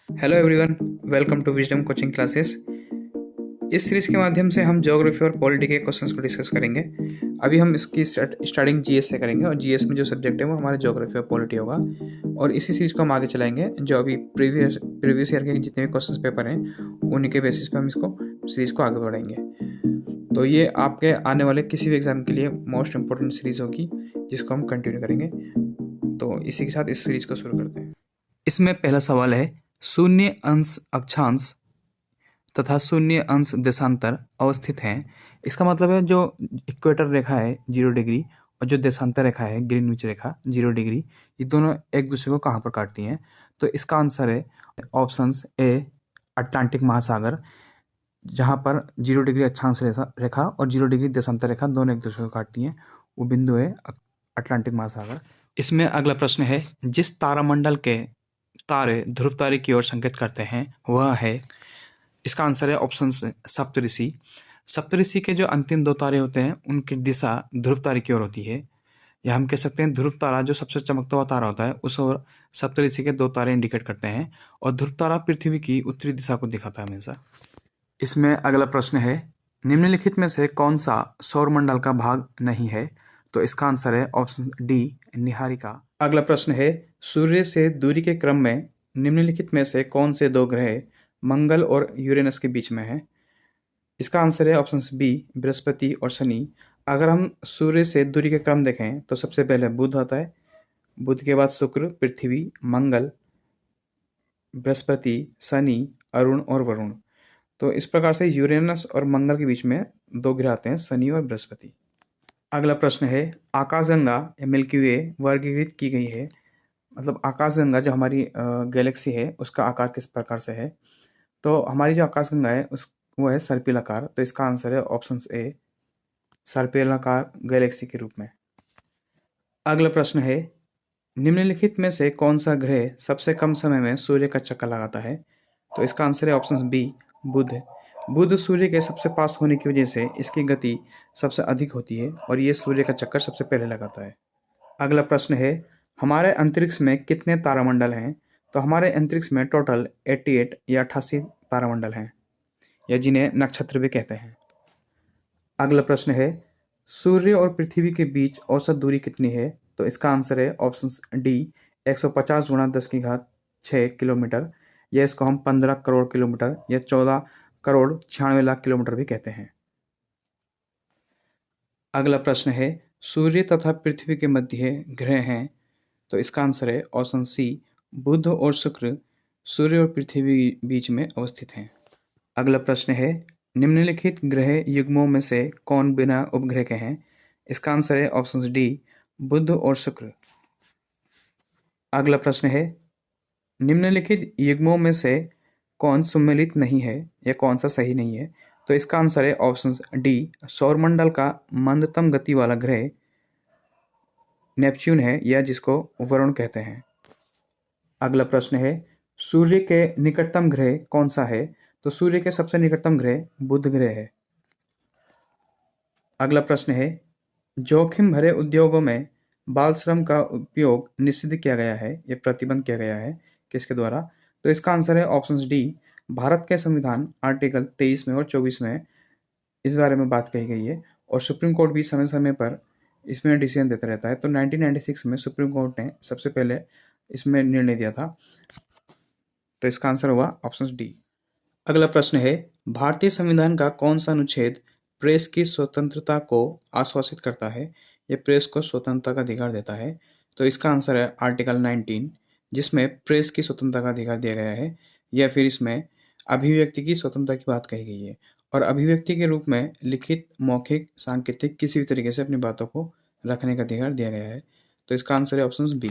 Hello everyone, welcome to wisdom coaching classes. इस series के माध्यम से हम ज्योग्राफी और पॉलिटी के क्वेश्चंस को डिस्कस करेंगे। अभी हम इसकी स्टार्टिंग जीएस से करेंगे और जीएस में जो सब्जेक्ट है वो हमारा ज्योग्राफी और पॉलिटी होगा। और इसी सीरीज को हम आगे चलाएंगे। जो अभी प्रीवियस ईयर के जितने भी क्वेश्चन पेपर हैं उन्हीं के बेसिस पे हम इसको सीरीज को आगे बढ़ाएंगे। तो ये आपके आने वाले किसी भी एग्जाम के लिए मोस्ट इंपॉर्टेंट सीरीज होगी जिसको हम कंटिन्यू करेंगे। तो इसी के साथ इस सीरीज को शुरू करते हैं। इसमें पहला सवाल है, शून्य अंश अक्षांश तथा शून्य अंश देशांतर अवस्थित हैं। इसका मतलब है जो इक्वेटर रेखा है 0 डिग्री और जो देशांतर रेखा है ग्रीनविच रेखा 0 डिग्री, ये दोनों एक दूसरे को कहाँ पर काटती हैं? तो इसका आंसर है ऑप्शंस ए, अटलांटिक महासागर, जहाँ पर 0 डिग्री अक्षांश रेखा और 0 डिग्री देशांतर रेखा दोनों एक दूसरे को काटती हैं, वो बिंदु है अटलांटिक महासागर। इसमें अगला प्रश्न है, जिस तारामंडल के तारे ध्रुव तारे की ओर संकेत करते हैं वह है। इसका आंसर है ऑप्शन सप्तऋषि। सप्तऋषि के जो अंतिम 2 तारे होते हैं उनकी दिशा ध्रुव तारे की ओर होती है, या हम कह सकते हैं ध्रुव तारा जो सबसे चमकता हुआ तारा होता है उस ओर सप्तऋषि के 2 तारे इंडिकेट करते हैं, और ध्रुव तारा पृथ्वी की उत्तरी दिशा को दिखाता है हमेशा। इसमें अगला प्रश्न है, निम्नलिखित में से कौन सा सौरमंडल का भाग नहीं है? तो इसका आंसर है ऑप्शन डी, निहारिका। अगला प्रश्न है, सूर्य से दूरी के क्रम में निम्नलिखित में से कौन से 2 ग्रह मंगल और यूरेनस के बीच में है? इसका आंसर है ऑप्शन बी, बृहस्पति और शनि। अगर हम सूर्य से दूरी के क्रम देखें तो सबसे पहले बुध आता है, बुध के बाद शुक्र, पृथ्वी, मंगल, बृहस्पति, शनि, अरुण और वरुण। तो इस प्रकार से यूरेनस और मंगल के बीच में 2 ग्रह आते हैं, शनि और बृहस्पति। अगला प्रश्न है, आकाशगंगा या मिल्की वे वर्गीकृत की गई है। मतलब आकाशगंगा जो हमारी गैलेक्सी है उसका आकार किस प्रकार से है? तो हमारी जो आकाशगंगा है वो है सर्पिलाकार। तो इसका आंसर है ऑप्शन ए, सर्पिलाकार गैलेक्सी के रूप में। अगला प्रश्न है, निम्नलिखित में से कौन सा ग्रह सबसे कम समय में सूर्य का चक्कर लगाता है? तो इसका आंसर है ऑप्शन बी, बुध। बुध सूर्य के सबसे पास होने की वजह से इसकी गति सबसे अधिक होती है और ये सूर्य का चक्कर सबसे पहले लगाता है। अगला प्रश्न है, हमारे अंतरिक्ष में कितने तारामंडल हैं? तो हमारे अंतरिक्ष में टोटल 88 या 88 तारामंडल हैं, या जिन्हें नक्षत्र भी कहते हैं। अगला प्रश्न है, सूर्य और पृथ्वी के बीच औसत दूरी कितनी है? तो इसका आंसर है ऑप्शन डी, 150 × 10⁶ किलोमीटर, या इसको हम 15 करोड़ किलोमीटर या 14 करोड़ 96 लाख किलोमीटर भी कहते हैं। अगला प्रश्न है, सूर्य तथा पृथ्वी के मध्य ग्रह हैं। तो इसका आंसर है ऑप्शन सी, बुध और शुक्र सूर्य और पृथ्वी बीच में अवस्थित हैं। अगला प्रश्न है, निम्नलिखित ग्रह युग्मों में से कौन बिना उपग्रह के हैं? इसका आंसर है ऑप्शन डी, बुध और शुक्र। अगला प्रश्न है, निम्नलिखित युग्मों में से कौन सम्मिलित नहीं है या कौन सा सही नहीं है? तो इसका आंसर है ऑप्शन डी, सौरमंडल का मंदतम गति वाला ग्रह नेपच्यून है, या जिसको वरुण कहते हैं। अगला प्रश्न है, सूर्य के निकटतम ग्रह कौन सा है? तो सूर्य के सबसे निकटतम ग्रह बुध ग्रह है। अगला प्रश्न है, जोखिम भरे उद्योगों में बाल श्रम का उपयोग निषिद्ध किया गया है या प्रतिबंध किया गया है, किसके द्वारा? तो इसका आंसर है ऑप्शन डी, भारत के संविधान आर्टिकल 23 में और 24 में इस बारे में बात कही गई है, और सुप्रीम कोर्ट भी समय समय पर इसमें डिसीजन देता रहता है। तो 1996 में सुप्रीम कोर्ट ने सबसे पहले इसमें निर्णय दिया था। तो इसका आंसर हुआ ऑप्शन डी। अगला प्रश्न है, भारतीय संविधान का कौन सा अनुच्छेद प्रेस की स्वतंत्रता को आश्वासित करता है या प्रेस को स्वतंत्रता का अधिकार देता है? तो इसका आंसर है आर्टिकल 19, जिसमें प्रेस की स्वतंत्रता का अधिकार दिया गया है, या फिर इसमें अभिव्यक्ति की स्वतंत्रता की बात कही गई है, और अभिव्यक्ति के रूप में लिखित, मौखिक, सांकेतिक किसी भी तरीके से अपनी बातों को रखने का अधिकार दिया गया है। तो इसका आंसर है ऑप्शन बी।